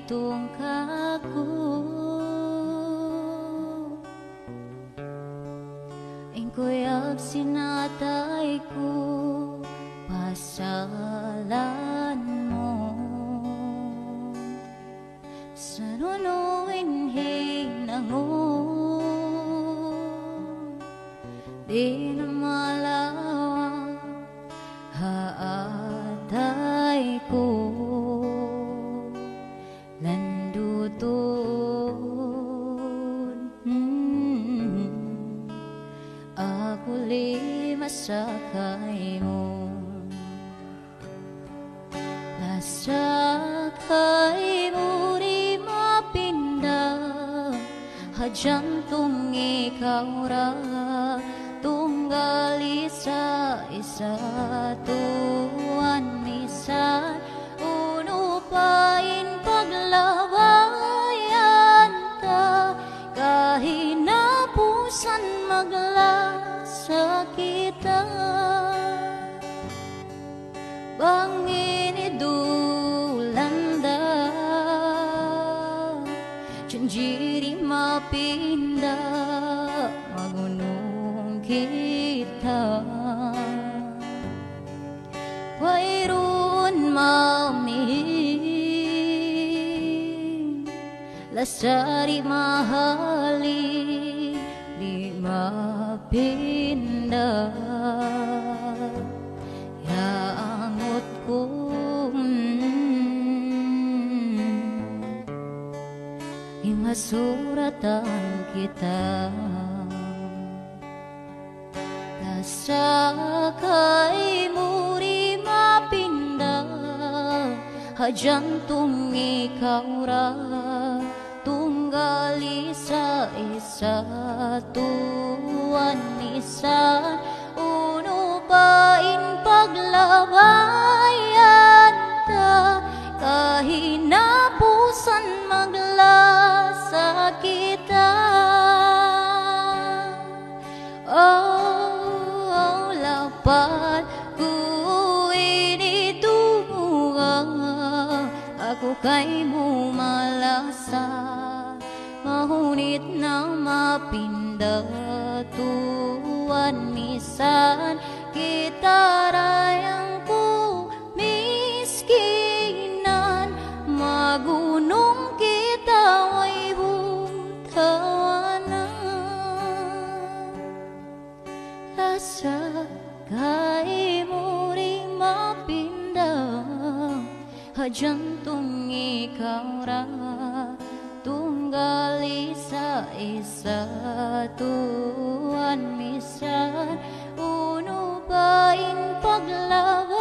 tungkaku ingko'y sinatay ko pasalan mo sa nunuin hinangon di na malawa haatay ko landuton ako limasakay mo lasakay mo di mapinda hadyantong ikaw ra tunggal isa-isa tuwan misan uno pain paglawayan ta kahinapusan maglasa kita bangin idulanda janjiri mapinda magunong kita wayron mamin lasari mahali di mapinda yaangot ko imasuratan kita lasakay mo ri mapinda hadyantong ikaw ra tunggal isa-isa tuwan misan uno pain paglawayan ta kahinapusan maglasa kita oh lapat ko initunga ako kay mo malasa mahunit na mapinda tuwan misan kita rayang ko miskinan magunong kita way hutawanan lasakay mo ring mapinda hadyantong ikaw ra tunggal isa-isa tuwan misan uno pain paglawa